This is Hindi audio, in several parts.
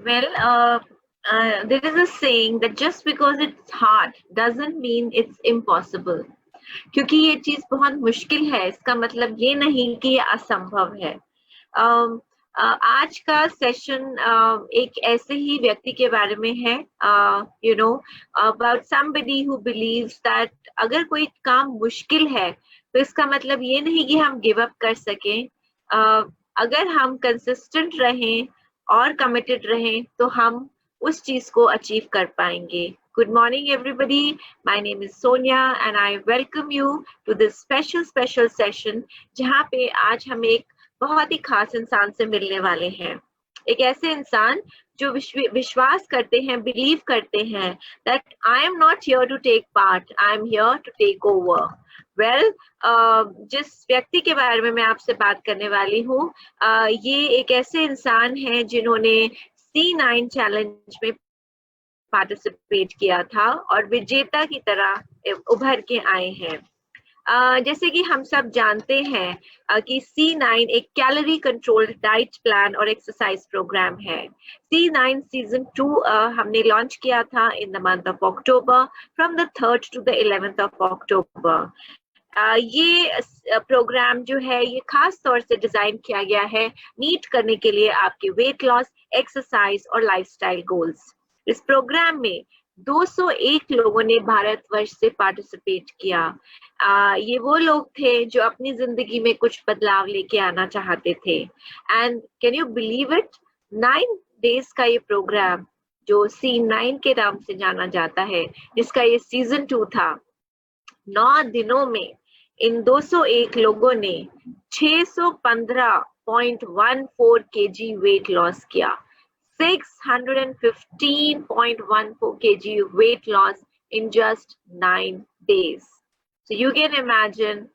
Well, there is a saying that just because it's hard doesn't mean it's impossible. क्योंकि ये चीज बहुत मुश्किल है, इसका मतलब ये नहीं कि ये असंभव है। आज का सेशन एक ऐसे ही व्यक्ति के बारे में है, you know, about somebody who believes that अगर कोई काम मुश्किल है तो इसका मतलब ये नहीं कि हम गिव अप कर सकें। अगर हम कंसिस्टेंट रहें और कमिटेड रहें तो हम उस चीज को अचीव कर पाएंगे। Good morning, everybody. My name is Sonia, and I welcome you to this special session, जहाँ पे आज हम एक बहुत ही खास इंसान से मिलने वाले हैं। एक ऐसे इंसान जो विश्वास करते हैं, बिलीव करते हैं that I am not here to take part, I am here to take over. Well, जिस व्यक्ति के बारे में मैं आपसे बात करने वाली हूँ, ये एक ऐसे इंसान हैं जिन्होंने C9 चैलेंज में पार्टिसिपेट किया था और विजेता की तरह उभर के आए हैं। जैसे कि हम सब जानते हैं कि C9 एक कैलोरी कंट्रोल्ड डाइट प्लान और एक्सरसाइज प्रोग्राम है। C9 सीजन 2 हमने लॉन्च किया था in the month of October, from the 3rd to the 11th of अक्टूबर। ये प्रोग्राम जो है ये खास तौर से डिजाइन किया गया है मीट करने के लिए आपके वेट लॉस, एक्सरसाइज और लाइफस्टाइल गोल्स। इस प्रोग्राम में 201 लोगों ने भारतवर्ष से पार्टिसिपेट किया। ये वो लोग थे जो अपनी जिंदगी में कुछ बदलाव लेके आना चाहते थे। And can you believe it, 9 days का ये प्रोग्राम जो C9 के नाम से जाना जाता है, जिसका ये सीजन 2 था, 9 दिनों में इन 201 लोगों ने 615.14 kg वेट लॉस किया। 615.14 kg weight loss in just 9 days. So you can imagine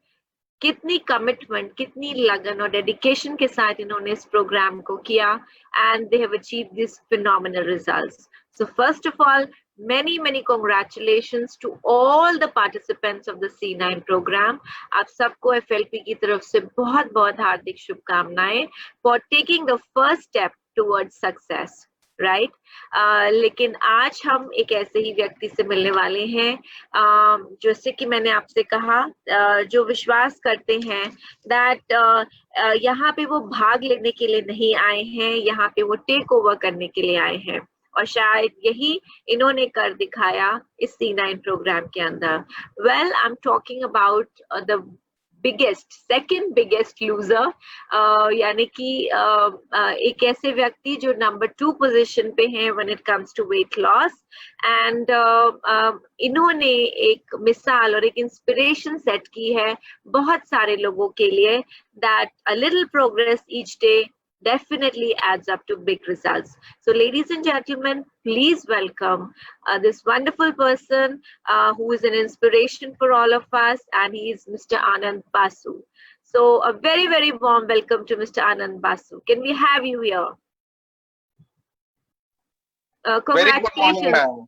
कितनी कमिटमेंट, कितनी लगन और डेडिकेशन के साथ इन्होंने इस प्रोग्राम को किया, and they have achieved these phenomenal results. So first of all, many congratulations to all the participants of the C9 program. आप सबको FLP की तरफ से बहुत हार्दिक शुभकामनाएं for taking the first step towards success, right? लेकिन आज हम एक ऐसे ही व्यक्ति से मिलने वाले हैं, जैसे कि मैंने आपसे कहा, जो विश्वास करते हैं that यहाँ पे वो भाग लेने के लिए नहीं आए हैं, यहाँ पे वो टेक ओवर करने के लिए आए हैं, और शायद यही इन्होंने कर दिखाया इस C9 प्रोग्राम के अंदर। Well, I'm talking about the second biggest loser, यानी कि एक ऐसे व्यक्ति जो नंबर 2 पोजीशन पे हैं when it comes to weight loss, and इन्होंने एक मिसाल और एक इंस्पिरेशन सेट की है बहुत सारे लोगों के लिए that a little progress each day definitely adds up to big results. So ladies and gentlemen, please welcome this wonderful person who is an inspiration for all of us, and he is Mr. Anand Basu. So a very warm welcome to Mr. Anand Basu. Can we have you here? Congratulations.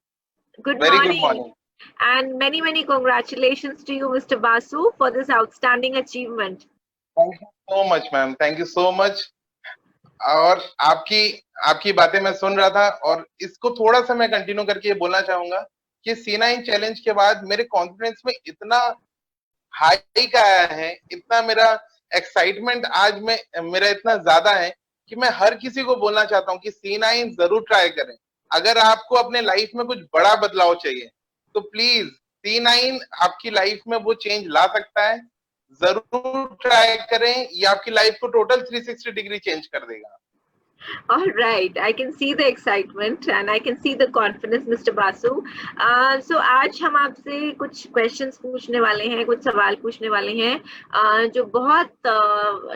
Good morning. And many congratulations to you, Mr. Basu, for this outstanding achievement. Thank you so much, ma'am. Thank you so much. और आपकी बातें मैं सुन रहा था, और इसको थोड़ा सा मैं कंटिन्यू करके ये बोलना चाहूंगा कि C9 चैलेंज के बाद मेरे कॉन्फिडेंस में इतना हाइक आया है, इतना मेरा एक्साइटमेंट आज में मेरा इतना ज्यादा है कि मैं हर किसी को बोलना चाहता हूं कि C9 जरूर ट्राई करें। अगर आपको अपने लाइफ में कुछ बड़ा बदलाव चाहिए तो प्लीज C9 आपकी लाइफ में वो चेंज ला सकता है, जरूर ट्राई करें, ये आपकी लाइफ को टोटल 360 डिग्री चेंज कर देगा। All right, I can see the excitement and I can see the confidence, Mr. Basu. So आज हम आपसे कुछ questions पूछने वाले हैं, कुछ सवाल पूछने वाले हैं जो बहुत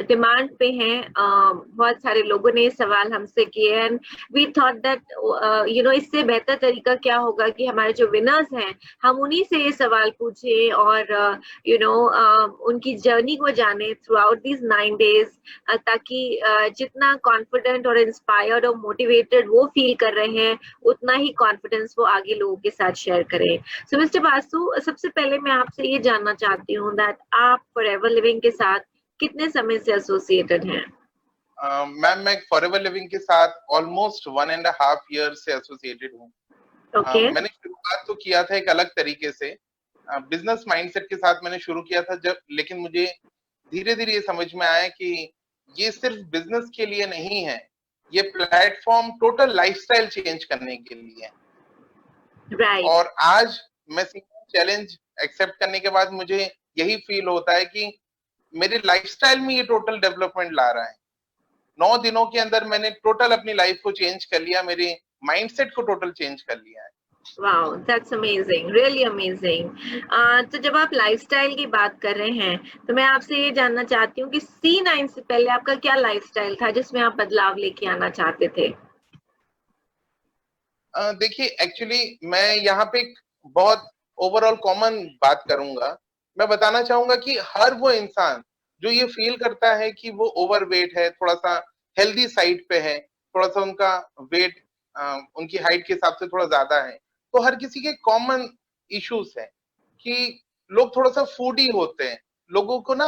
डिमांड पे हैं। बहुत सारे लोगों ने सवाल हमसे किए, and we thought that you know, इससे बेहतर तरीका क्या होगा कि हमारे जो विनर्स हैं हम उन्हीं से ये सवाल पूछें और you know, उनकी जर्नी को जाने throughout these 9 days, ताकि जितना कॉन्फिडेंट और इंस्पायर्ड और मोटिवेटेड वो फील कर रहे हैं उतना ही कॉन्फिडेंस वो आगे लोगों के साथ शेयर करें। सो मिस्टर बासु, सबसे पहले मैं आपसे ये जानना चाहती हूँ दैट आप फॉरएवर लिविंग के साथ कितने समय से एसोसिएटेड हैं? मैम मैं फॉरएवर लिविंग के साथ ऑलमोस्ट 1.5 ईयर से एसोसिएटेड हूँ। ओके। मैंने शुरुआत तो किया था एक अलग तरीके से, बिजनेस माइंडसेट के साथ मैंने शुरू किया था जब, लेकिन मुझे धीरे धीरे ये समझ में आया कि ये सिर्फ बिजनेस के लिए नहीं है, ये प्लेटफॉर्म टोटल लाइफस्टाइल चेंज करने के लिए है। राइट। और आज मैं चैलेंज एक्सेप्ट करने के बाद मुझे यही फील होता है कि मेरे लाइफस्टाइल में ये टोटल डेवलपमेंट ला रहा है। 9 दिनों के अंदर मैंने टोटल अपनी लाइफ को चेंज कर लिया, मेरे माइंडसेट को टोटल चेंज कर लिया है। Wow, that's amazing, really amazing. तो जब आप लाइफस्टाइल की बात कर रहे हैं, तो मैं आपसे ये जानना चाहती हूँ कि C9 से पहले आपका क्या लाइफस्टाइल था जिसमें आप बदलाव लेके आना चाहते थे? देखिए एक्चुअली मैं यहाँ पे एक बहुत ओवरऑल कॉमन बात करूंगा। मैं बताना चाहूंगा कि हर वो इंसान जो ये फील करता है कि वो ओवरवेट है, थोड़ा सा हेल्दी साइड पे है, थोड़ा सा उनका वेट उनकी हाइट के हिसाब से थोड़ा ज्यादा है, तो हर किसी के कॉमन इश्यूज है कि लोग थोड़ा सा फूडी होते हैं। लोगों को ना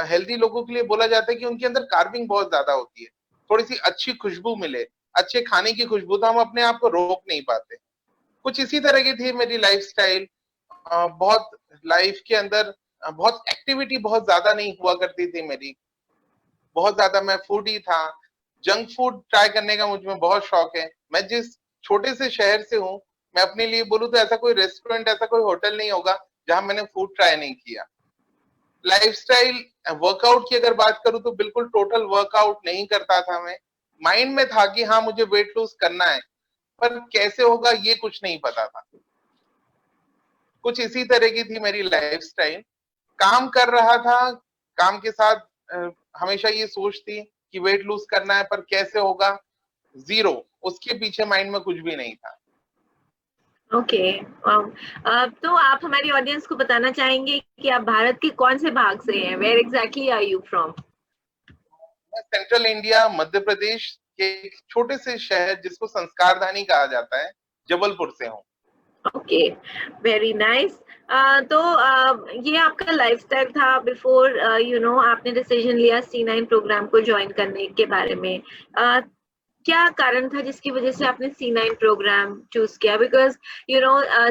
हेल्दी लोगों के लिए बोला जाता है कि उनके अंदर कार्बिंग बहुत ज्यादा होती है, थोड़ी सी अच्छी खुशबू मिले, अच्छे खाने की खुशबू, तो हम अपने आप को रोक नहीं पाते। कुछ इसी तरह की थी मेरी लाइफस्टाइल। बहुत लाइफ के अंदर बहुत एक्टिविटी बहुत ज्यादा नहीं हुआ करती थी मेरी, बहुत ज्यादा मैं फूडी था। जंक फूड ट्राई करने का मुझ में बहुत शौक है। मैं जिस छोटे से शहर से हूँ, मैं अपने लिए बोलूँ तो ऐसा कोई रेस्टोरेंट, ऐसा कोई होटल नहीं होगा जहां मैंने फूड ट्राई नहीं किया। लाइफस्टाइल वर्कआउट की अगर बात करूं तो बिल्कुल टोटल वर्कआउट नहीं करता था मैं। माइंड में था कि हाँ मुझे वेट लूज करना है, पर कैसे होगा ये कुछ नहीं पता था। कुछ इसी तरह की थी मेरी लाइफस्टाइल। काम कर रहा था, काम के साथ हमेशा ये सोच थी कि वेट लूज करना है, पर कैसे होगा, जीरो, उसके पीछे माइंड में कुछ भी नहीं था। ओके। तो आप हमारी ऑडियंस को बताना चाहेंगे कि आप भारत के कौन से भाग से हैं? Where exactly are you from? मैं सेंट्रल इंडिया मध्य प्रदेश के एक छोटे से शहर जिसको संस्कारधानी कहा जाता है, जबलपुर से हूँ। Okay, very nice. तो ये आपका लाइफस्टाइल था बिफोर आपने डिसीजन लिया C9 प्रोग्राम को ज्वाइन करने के बारे में। क्या कारण था जिसकी वजह से आपने C9 प्रोग्राम चूज किया? बिकॉज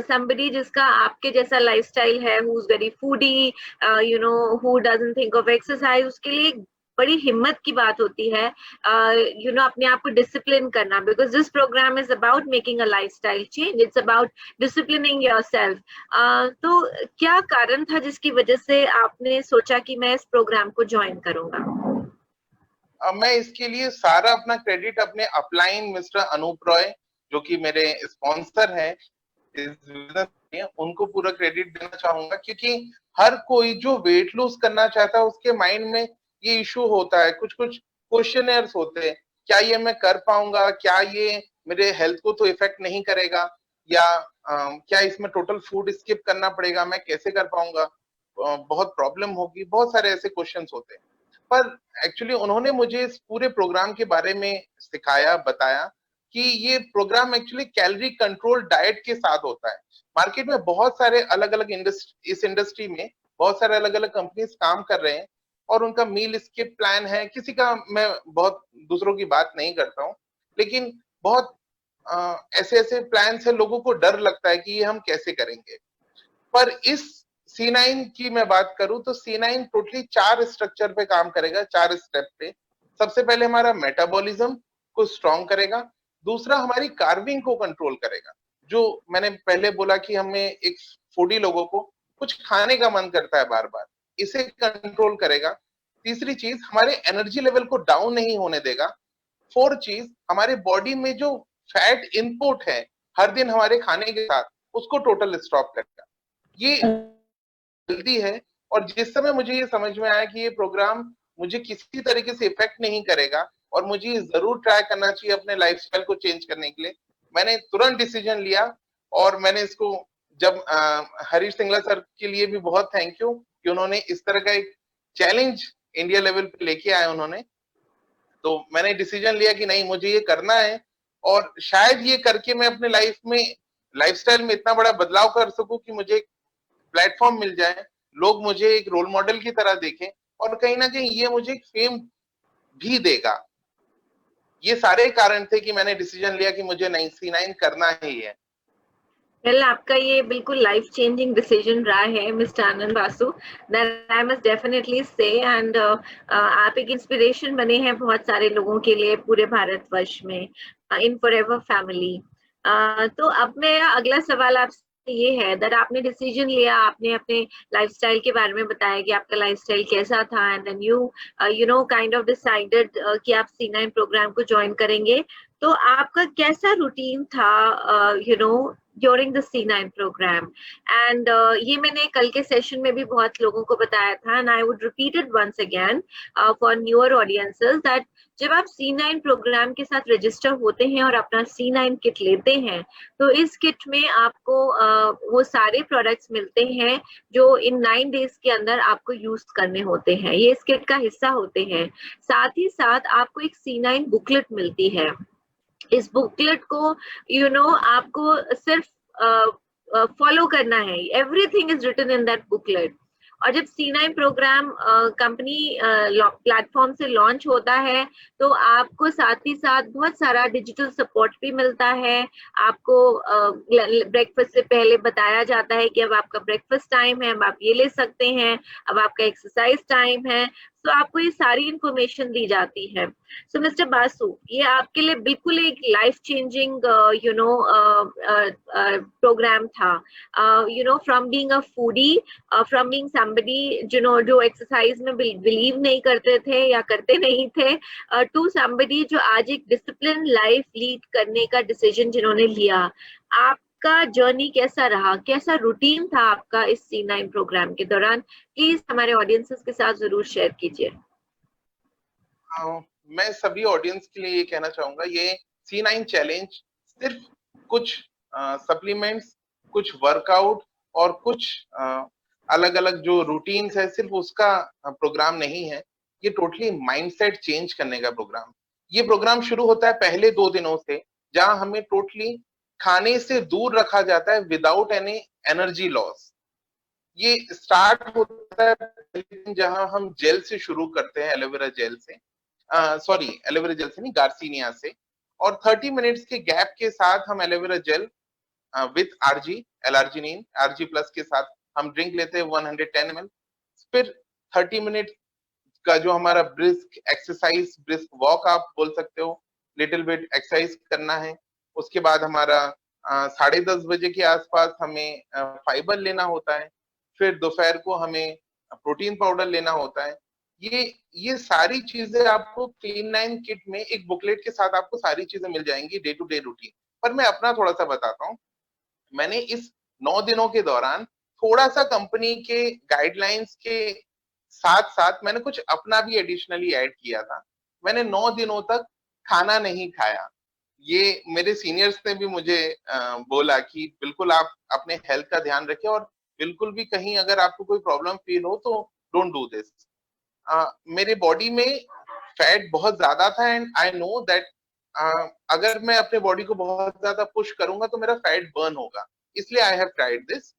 समबडी जिसका आपके जैसा लाइफस्टाइल है, who is very foodie, who doesn't think of exercise, उसके लिए बड़ी हिम्मत की बात होती है अपने आप को डिसिप्लिन करना, because this program is about making a lifestyle change, it's about disciplining yourself. तो क्या कारण था जिसकी वजह से आपने सोचा कि मैं इस प्रोग्राम को ज्वाइन करूंगा? मैं इसके लिए सारा अपना क्रेडिट अपने अपलाइन मिस्टर अनूप रॉय, जो कि मेरे स्पॉन्सर है इस बिजनेस में, उनको पूरा क्रेडिट देना चाहूंगा। क्योंकि हर कोई जो वेट लूज करना चाहता है उसके माइंड में ये इशू होता है, कुछ कुछ क्वेश्चनर्स होते हैं, क्या ये मैं कर पाऊंगा, क्या ये मेरे हेल्थ को तो इफेक्ट नहीं करेगा, या क्या इसमें टोटल फूड स्किप करना पड़ेगा, मैं कैसे कर पाऊंगा, बहुत प्रॉब्लम होगी, बहुत सारे ऐसे क्वेश्चंस होते हैं। पर एक्चुअली उन्होंने मुझे इस पूरे प्रोग्राम के बारे में सिखाया, बताया कि ये program actually calorie control diet के साथ होता है। मार्केट में बहुत सारे अलग अलग इस इंडस्ट्री में बहुत सारे अलग अलग कंपनीज काम कर रहे हैं और उनका मील स्किप प्लान है, किसी का मैं बहुत दूसरों की बात नहीं करता हूँ, लेकिन बहुत ऐसे ऐसे प्लान है, लोगों को डर लगता है कि ये हम कैसे करेंगे। पर इस C9 की मैं बात करूं तो C9 टोटली 4 स्ट्रक्चर पे काम करेगा, 4 स्टेप पे। सबसे पहले हमारा मेटाबॉलिज्म को स्ट्रॉन्ग करेगा, दूसरा हमारी कार्विंग को कंट्रोल करेगा, जो मैंने पहले बोला कि हमें एक फूडी लोगों को कुछ खाने का मन करता है बार बार, इसे कंट्रोल करेगा। तीसरी चीज हमारे एनर्जी लेवल को डाउन नहीं होने देगा। फोर्थ चीज हमारे बॉडी में जो फैट इनपुट है हर दिन हमारे खाने के साथ, उसको टोटल स्टॉप करेगा। ये जल्दी है। और जिस समय मुझे ये समझ में आया कि ये प्रोग्राम मुझे किसी तरीके से इफेक्ट नहीं करेगा और मुझे जरूर ट्राई करना चाहिए अपने लाइफस्टाइल को चेंज करने के लिए, मैंने तुरंत डिसीजन लिया। और मैंने इसको जब हरीश सिंगला सर के लिए भी बहुत थैंक यू कि उन्होंने इस तरह का एक चैलेंज इंडिया लेवल पे लेके आए उन्होंने। तो मैंने डिसीजन लिया कि नहीं, मुझे ये करना है और शायद ये करके मैं अपने लाइफ में लाइफस्टाइल में इतना बड़ा बदलाव कर सकूं कि मुझे प्लेटफॉर्म मिल जाए, लोग मुझे एक रोल मॉडल की तरह देखें और कहीं ना कहीं ये मुझे एक फेम भी देगा। ये सारे कारण थे कि मैंने डिसीजन लिया कि मुझे C9 करना ही है। वेल आपका ये बिल्कुल लाइफ चेंजिंग डिसीजन रहा है mister Anand Basu, that I must definitely से। एंड आप एक इंस्पिरेशन बने हैं बहुत सारे लोगों के लिए पूरे भारतवर्ष में, इन फॉरएवर फैमिली। तो अब मेरा अगला सवाल आपसे ये है दैट आपने डिसीजन लिया, आपने अपने लाइफस्टाइल के बारे में बताया कि आपका लाइफस्टाइल कैसा था, and then you know kind of decided कि आप C9 प्रोग्राम को ज्वाइन करेंगे। तो आपका कैसा रूटीन था you know during the C9 program? And ये मैंने कल के सेशन में भी बहुत लोगों को बताया था, and I would repeat it once again for newer audiences that जब आप C9 प्रोग्राम के साथ रजिस्टर होते हैं और अपना C9 किट लेते हैं, तो इस किट में आपको वो सारे प्रोडक्ट्स मिलते हैं जो इन 9 डेज के अंदर आपको यूज करने होते हैं, ये इस किट का हिस्सा होते हैं। साथ ही साथ आपको एक C9 बुकलेट मिलती है। इस बुकलेट को आपको सिर्फ फॉलो करना है, everything is written in that booklet. और जब C9 प्रोग्राम कंपनी प्लेटफॉर्म से लॉन्च होता है, तो आपको साथ ही साथ बहुत सारा डिजिटल सपोर्ट भी मिलता है। आपको ब्रेकफास्ट से पहले बताया जाता है कि अब आपका ब्रेकफास्ट टाइम है, अब आप ये ले सकते हैं, अब आपका एक्सरसाइज टाइम है। तो आपको ये सारी इंफॉर्मेशन दी जाती है। सो मिस्टर बासु, ये आपके लिए बिल्कुल एक लाइफ चेंजिंग प्रोग्राम था, from being a foodie, from being somebody जो एक्सरसाइज में बिलीव नहीं करते थे या करते नहीं थे, टू समबडी जो आज एक डिसिप्लिन लाइफ लीड करने का डिसीजन जिन्होंने लिया। आपका जर्नी कैसा रहा, कैसा रूटीन था आपका इस C9 प्रोग्राम के दौरान? प्लीज हमारे ऑडियंसेस के साथ जरूर शेयर कीजिए। मैं सभी ऑडियंस के लिए ये कहना चाहूंगा, ये C9 चैलेंज सिर्फ कुछ सप्लीमेंट्स, कुछ वर्कआउट और कुछ अलग अलग जो रूटीन्स है सिर्फ उसका प्रोग्राम नहीं है। ये टोटली माइंडसेट चेंज करने का प्रोग्राम। ये प्रोग्राम शुरू होता है पहले 2 दिनों से, जहां हमें टोटली खाने से दूर रखा जाता है विदाउट एनी एनर्जी लॉस। ये स्टार्ट होता है जहां हम जेल से शुरू करते हैं, एलोवेरा जेल से, सॉरी एलोवेरा जेल से नहीं, गार्सिनिया से। और 30 मिनट्स के गैप के साथ हम aloe vera gel with RG, L arginine, RG plus के साथ हम ड्रिंक लेते हैं 110 ml। फिर 30 मिनट का जो हमारा ब्रिस्क एक्सरसाइज, ब्रिस्क वॉक आप बोल सकते हो, लिटिल बिट एक्सरसाइज करना है। उसके बाद हमारा 10:30 बजे के आसपास हमें फाइबर लेना होता है। फिर दोपहर को हमें प्रोटीन पाउडर लेना होता है। ये सारी चीजें आपको C9 किट में एक बुकलेट के साथ आपको सारी चीजें मिल जाएंगी, डे टू डे रूटीन। पर मैं अपना थोड़ा सा बताता हूँ। मैंने इस 9 दिनों के दौरान थोड़ा सा कंपनी के गाइडलाइंस के साथ साथ मैंने कुछ अपना भी एडिशनली ऐड किया था। मैंने 9 दिनों तक खाना नहीं खाया। ये मेरे सीनियर्स ने भी मुझे बोला कि बिल्कुल आप अपने हेल्थ का ध्यान रखें और बिल्कुल भी कहीं अगर आपको कोई प्रॉब्लम फील हो तो डोंट डू दिस। मेरे बॉडी में फैट बहुत ज्यादा था एंड आई नो दैट अगर मैं अपने बॉडी को बहुत ज्यादा पुश करूंगा तो मेरा फैट बर्न होगा, इसलिए आई हैव ट्राइड दिस।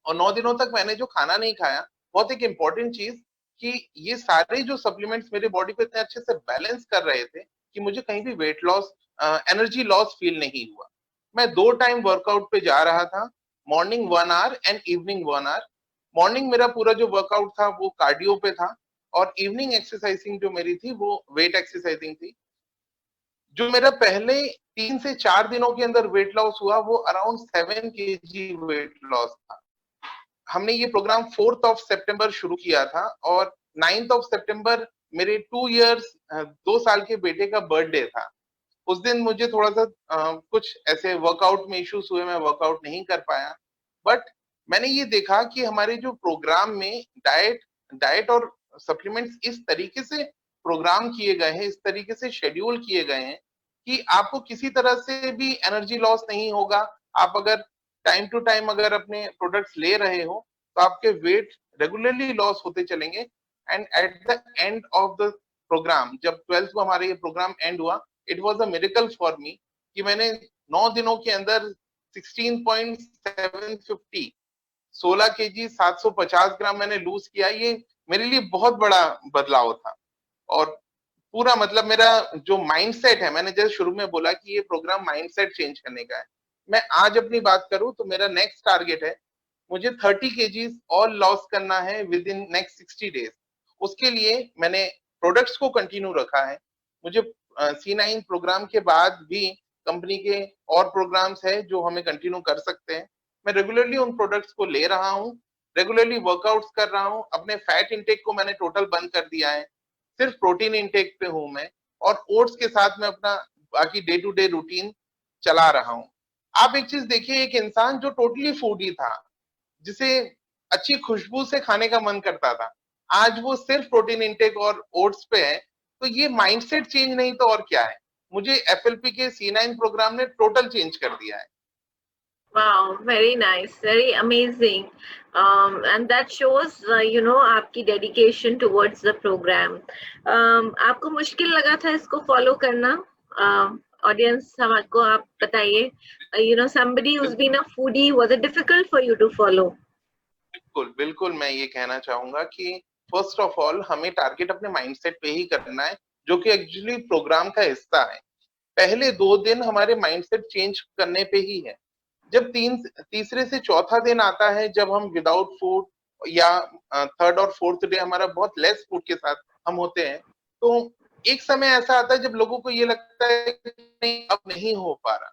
और 9 दिनों तक मैंने जो खाना नहीं खाया, बहुत एक इंपॉर्टेंट चीज कि ये सारे जो सप्लीमेंट्स मेरे बॉडी को इतने अच्छे से बैलेंस कर रहे थे कि मुझे कहीं भी weight loss, energy loss feel नहीं हुआ। मैं 2 टाइम वर्कआउट पे जा रहा था, morning 1 hour and evening 1 hour. Morning मेरा पूरा जो वर्कआउट था वो कार्डियो पे था और इवनिंग एक्सरसाइजिंग जो मेरी थी वो वेट एक्सरसाइजिंग थी। जो मेरा पहले 3 से 4 दिनों के अंदर वेट लॉस हुआ वो अराउंड 7 kg वेट लॉस था। हमने ये प्रोग्राम 4th ऑफ सितंबर शुरू किया था और 9th ऑफ सितंबर मेरे 2 इयर्स 2 साल के बेटे का बर्थडे था। उस दिन मुझे थोड़ा सा कुछ ऐसे वर्कआउट में इश्यूज हुए, मैं वर्कआउट नहीं कर पाया। बट मैंने ये देखा कि हमारे जो प्रोग्राम में डाइट और सप्लीमेंट्स इस तरीके से प्रोग्राम किए गए हैं, इस तरीके से शेड्यूल किए गए हैं कि आपको किसी तरह से भी एनर्जी लॉस नहीं होगा। आप अगर टाइम टू टाइम अगर अपने प्रोडक्ट्स ले रहे हो तो आपके वेट रेगुलरली लॉस होते चलेंगे। And at the end of the program, जब 12th को हमारे ये प्रोग्राम एंड हुआ, it was a miracle for me कि मैंने 9 दिनों के अंदर 16.750 16 kg 750 ग्राम मैंने लूज किया। ये मेरे लिए बहुत बड़ा बदलाव था और पूरा मतलब मेरा जो माइंडसेट है, मैंने जैसे शुरू में बोला कि ये प्रोग्राम माइंडसेट चेंज करने का है। मैं आज अपनी बात करूं तो मेरा नेक्स्ट टारगेट है, मुझे 30 केजीज और लॉस करना है विद इन नेक्स्ट 60 डेज। उसके लिए मैंने प्रोडक्ट्स को कंटिन्यू रखा है। मुझे C9 प्रोग्राम के बाद भी कंपनी के और प्रोग्राम्स है जो हमें कंटिन्यू कर सकते हैं। मैं रेगुलरली उन प्रोडक्ट्स को ले रहा हूँ, रेगुलरली वर्कआउट्स कर रहा हूँ। अपने फैट इंटेक को मैंने टोटल बंद कर दिया है, सिर्फ प्रोटीन इंटेक पे हूं मैं, और ओट्स के साथ मैं अपना बाकी डे टू डे रूटीन चला रहा हूँ। आप एक चीज देखिए, एक इंसान जो टोटली फूडी था, जिसे अच्छी खुशबू से खाने का मन करता था, आज वो सिर्फ प्रोटीन इंटेक और ओट्स पे है। तो ये माइंडसेट चेंज नहीं तो और क्या है। मुझे FLP के C9 प्रोग्राम ने टोटल चेंज कर दिया है। Wow, very nice, very amazing. And that shows, आपकी dedication towards the program. आपको मुश्किल लगा था इसको follow करना? Audience हमको आप बताइए. Somebody who's been a foodie, was it difficult for you to follow? बिल्कुल बिल्कुल, मैं ये कहना चाहूंगा कि फर्स्ट ऑफ ऑल हमें टारगेट अपने माइंडसेट पे ही करना है, जो कि एक्चुअली प्रोग्राम का हिस्सा है। पहले 2 दिन हमारे माइंडसेट चेंज करने पे ही है। जब तीसरे से चौथा दिन आता है, जब हम विदाउट फूड या थर्ड और फोर्थ डे हमारा बहुत लेस फूड के साथ हम होते हैं, तो एक समय ऐसा आता है जब लोगों को ये लगता है कि नहीं, अब नहीं हो पा रहा।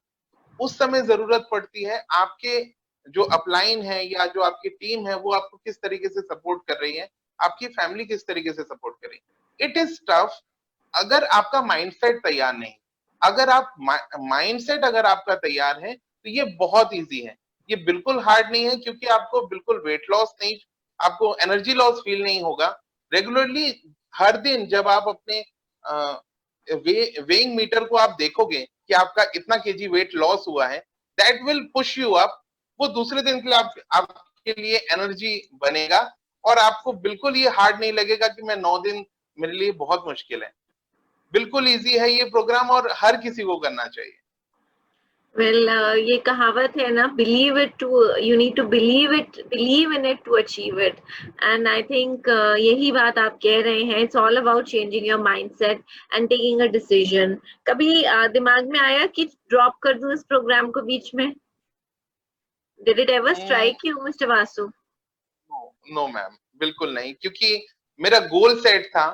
उस समय जरूरत पड़ती है आपके जो अपलाइन है या जो आपकी टीम है, वो आपको किस तरीके से सपोर्ट कर रही है, आपकी फैमिली किस तरीके से सपोर्ट कर रही है। इट इज टफ अगर आपका माइंडसेट तैयार नहीं। अगर आप माइंडसेट अगर आपका तैयार है तो ये बहुत इजी है। ये बिल्कुल हार्ड नहीं है, क्योंकि आपको बिल्कुल वेट लॉस नहीं, आपको एनर्जी लॉस फील नहीं होगा। रेगुलरली हर दिन जब आप अपने वेइंग मीटर को आप देखोगे कि आपका इतना केजी वेट लॉस हुआ है, that will push you up. वो दूसरे दिन के लिए आपके लिए एनर्जी बनेगा, और आपको बिल्कुल ये हार्ड नहीं लगेगा कि मैं 9 दिन मेरे लिए बहुत मुश्किल है। बिल्कुल इजी है ये प्रोग्राम, और हर किसी को करना चाहिए। Well, ये कहावत है ना, believe it to, you need to believe in it to achieve it. And I think यही बात आप कह रहे हैं. It's all about changing your mindset and taking a decision. कभी दिमाग में आया कि drop कर दूं इस प्रोग्राम को बीच में? Did it ever strike you, Mr. Vasu? No ma'am, बिल्कुल नहीं, क्योंकि मेरा गोल सेट था।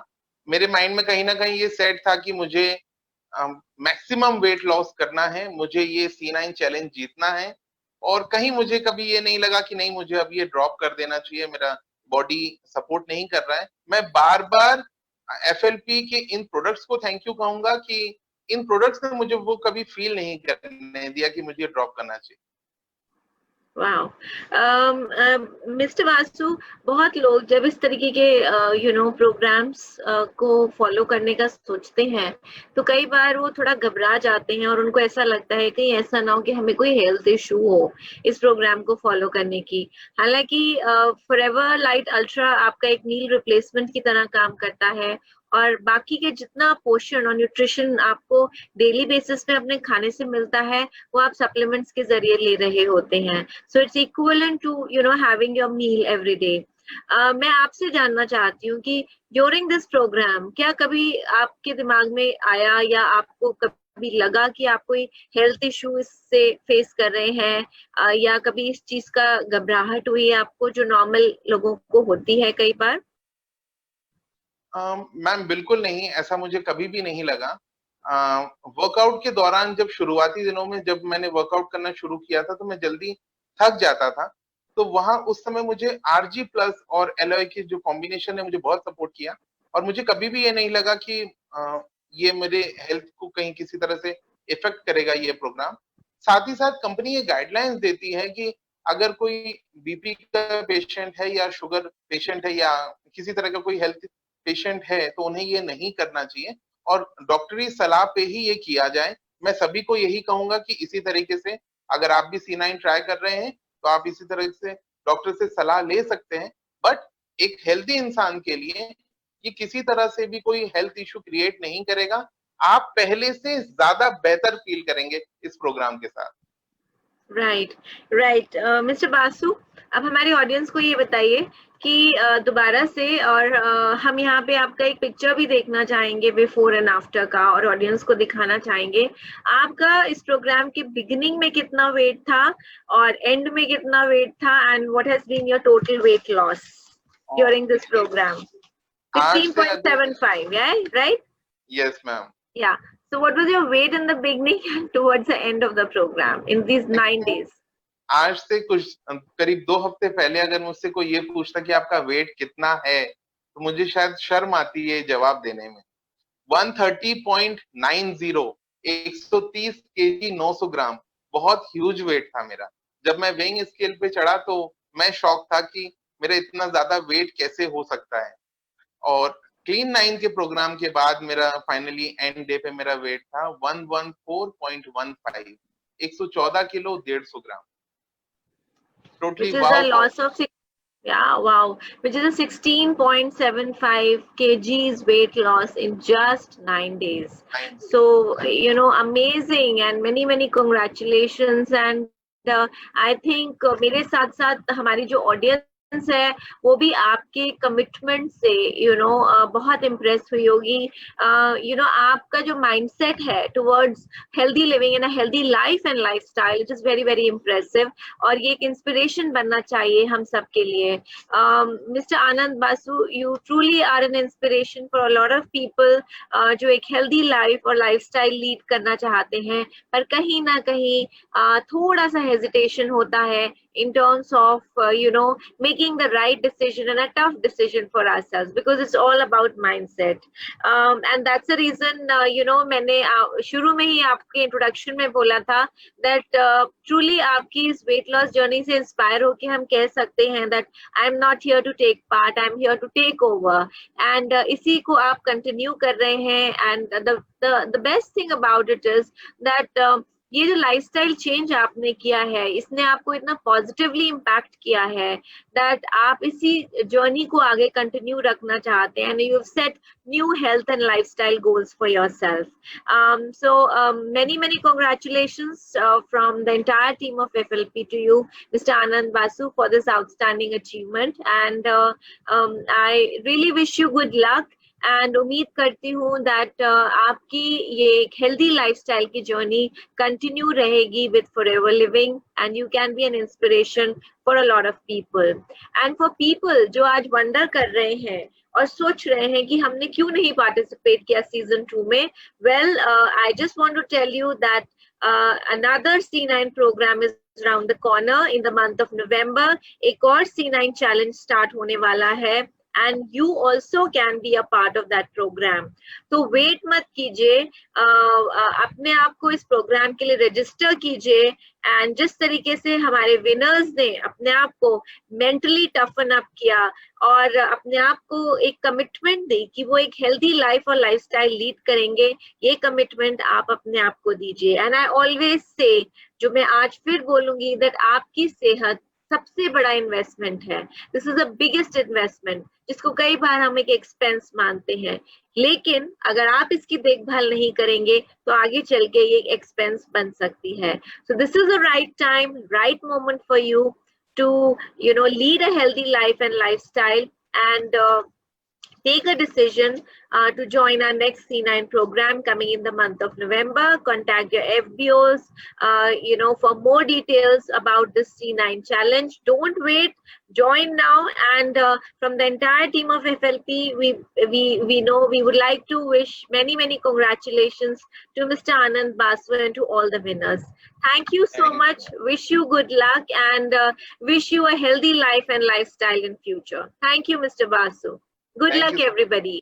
मेरे माइंड में कहीं ना कहीं ये सेट था कि मुझे मैक्सिमम वेट लॉस करना है, मुझे ये C9 चैलेंज जीतना है। और कहीं मुझे कभी ये नहीं लगा कि नहीं, मुझे अब ये ड्रॉप कर देना चाहिए, मेरा बॉडी सपोर्ट नहीं कर रहा है। मैं बार बार FLP के इन प्रोडक्ट्स को थैंक यू कहूंगा कि इन प्रोडक्ट्स ने मुझे वो कभी फील नहीं करने दिया कि मुझे ड्रॉप करना चाहिए। Wow. Mr. वासु, बहुत लोग जब इस तरीके के प्रोग्राम्स को फॉलो करने का सोचते हैं, तो कई बार वो थोड़ा घबरा जाते हैं और उनको ऐसा लगता है कि ऐसा ना हो कि हमें कोई हेल्थ इशू हो इस प्रोग्राम को फॉलो करने की। हालांकि फॉरएवर लाइट अल्ट्रा आपका एक मील रिप्लेसमेंट की तरह काम करता है, और बाकी के जितना पोषण और न्यूट्रिशन आपको डेली बेसिस पे अपने खाने से मिलता है, वो आप सप्लीमेंट्स के जरिए ले रहे होते हैं. So it's equivalent to having your meal every day. मैं आपसे जानना चाहती हूँ कि ड्यूरिंग दिस प्रोग्राम क्या कभी आपके दिमाग में आया या आपको कभी लगा कि आप कोई हेल्थ इशू इससे फेस कर रहे हैं, या कभी इस चीज का घबराहट हुई आपको जो नॉर्मल लोगों को होती है कई बार? मैम बिल्कुल नहीं, ऐसा मुझे कभी भी नहीं लगा। वर्कआउट के दौरान जब शुरुआती दिनों में जब मैंने वर्कआउट करना शुरू किया था, तो मैं जल्दी थक जाता था। तो वहां उस समय मुझे RG प्लस और एलॉय की जो कॉम्बिनेशन है मुझे बहुत सपोर्ट किया, और मुझे कभी भी ये नहीं लगा कि ये मेरे हेल्थ को कहीं किसी तरह से इफेक्ट करेगा ये प्रोग्राम। साथ ही साथ कंपनी ये गाइडलाइंस देती है कि अगर कोई बीपी का पेशेंट है या शुगर पेशेंट है या किसी तरह का कोई हेल्थ पेशेंट है, तो उन्हें ये नहीं करना चाहिए, और डॉक्टरी सलाह पे ही ये किया जाए। मैं सभी को यही कहूंगा कि इसी तरीके से अगर आप भी C9 ट्राई कर रहे हैं, तो आप इसी तरह से डॉक्टर से सलाह ले सकते हैं। बट एक हेल्दी इंसान के लिए ये किसी तरह से भी कोई हेल्थ इश्यू क्रिएट नहीं करेगा। आप पहले से ज्यादा बेहतर फील करेंगे इस प्रोग्राम के साथ। Right, right. मिस्टर बासु, अब हमारी ऑडियंस को ये बताइए कि दोबारा से, और हम यहाँ पे आपका एक पिक्चर भी देखना चाहेंगे बिफोर एंड आफ्टर का, और ऑडियंस को दिखाना चाहेंगे आपका इस प्रोग्राम के बिगिनिंग में कितना वेट था और एंड में कितना वेट था, and what has been your total weight loss during this program. 16.75, yeah, right? Yes, ma'am. Yeah. So what was your weight in the beginning and towards the end of the program in these 9 days? आज से कुछ करीब 2 हफ्ते पहले अगर मुझसे कोई ये पूछता कि आपका वेट कितना है, तो मुझे शायद शर्म आती है जवाब देने में. 130.90, 130 केजी 900 ग्राम, बहुत ह्यूज वेट था मेरा. जब मैं वेइंग स्केल पे चढ़ा तो मैं शॉक था कि मेरा इतना ज्यादा वेट कैसे हो सकता है. और क्लीन 9 के प्रोग्राम के बाद मेरा फाइनली एंड डे पे मेरा वेट था 114.15, 114 kilo 150 gram. Totally which is wow. a loss of which is a 16.75 kgs weight loss in just 9 days. So amazing, and many congratulations. And I think मेरे साथ साथ हमारी जो ऑडियंस है वो भी आपके कमिटमेंट से बहुत इम्प्रेस हुई होगी. आपका जो माइंडसेट है towards healthy living and a healthy life and lifestyle, it is very impressive, और ये एक इंस्पिरेशन बनना चाहिए हम सब के लिए. Mister Anand Basu, you truly are an inspiration for a lot of people जो एक हेल्दी लाइफ और लाइफस्टाइल लीड करना चाहते हैं, पर कहीं ना कहीं थोड़ा सा हेजिटेशन होता है in terms of making the right decision and a tough decision for ourselves, because it's all about mindset. And that's the reason मैंने शुरू में ही आपके इंट्रोडक्शन में बोला था that truly आपकी इस weight loss journey से इंस्पायर होके हम कह सकते हैं that I'm not here to take part, I'm here to take over, and इसी को आप कंटिन्यू कर रहे हैं. And the best thing about it is that ये जो लाइफस्टाइल चेंज आपने किया है इसने आपको इतना पॉजिटिवली इम्पैक्ट किया है दैट आप इसी जर्नी को आगे कंटिन्यू रखना चाहते हैं, and you have set new health and lifestyle goals for yourself. So many congratulations from the entire team of FLP to you, Mr. Anand Basu, for this outstanding achievement, and I really wish you good luck. And उम्मीद करती हूँ दैट आपकी ये एक हेल्दी लाइफस्टाइल की जर्नी कंटिन्यू रहेगी with forever living, and you can be N inspiration for a lot of people. And for people जो आज वंडर कर रहे हैं और सोच रहे हैं कि हमने क्यों नहीं पार्टिसिपेट किया सीजन 2 में, well I just want to tell you that another C9 program is around the corner in the month of November. एक और C9 challenge start होने वाला है, and you also can be a part of that program. तो wait मत कीजिए, अपने आप को इस प्रोग्राम के लिए रजिस्टर कीजिए, एंड जिस तरीके से हमारे विनर्स ने अपने आप को मेंटली टफन अप किया और अपने आप को एक कमिटमेंट दी कि वो एक हेल्दी लाइफ और लाइफस्टाइल लीड करेंगे, ये कमिटमेंट आप अपने आप को दीजिए. एंड आई ऑलवेज से, जो मैं आज फिर बोलूंगी, दैट आपकी सेहत सबसे बड़ा इन्वेस्टमेंट है. This is the biggest investment, जिसको कई बार हम एक एक्सपेंस मानते हैं, लेकिन अगर आप इसकी देखभाल नहीं करेंगे तो आगे चल के ये एक्सपेंस बन सकती है. So this is the right time, right moment for you to lead a healthy life and lifestyle, and take a decision to join our next C9 program coming in the month of November. Contact your FBOs, for more details about this C9 challenge. Don't wait, join now. And from the entire team of FLP, we know we would like to wish many congratulations to Mr. Anand Basu and to all the winners. Thank you so much. Wish you good luck, and wish you a healthy life and lifestyle in future. Thank you, Mr. Basu. Good luck, everybody.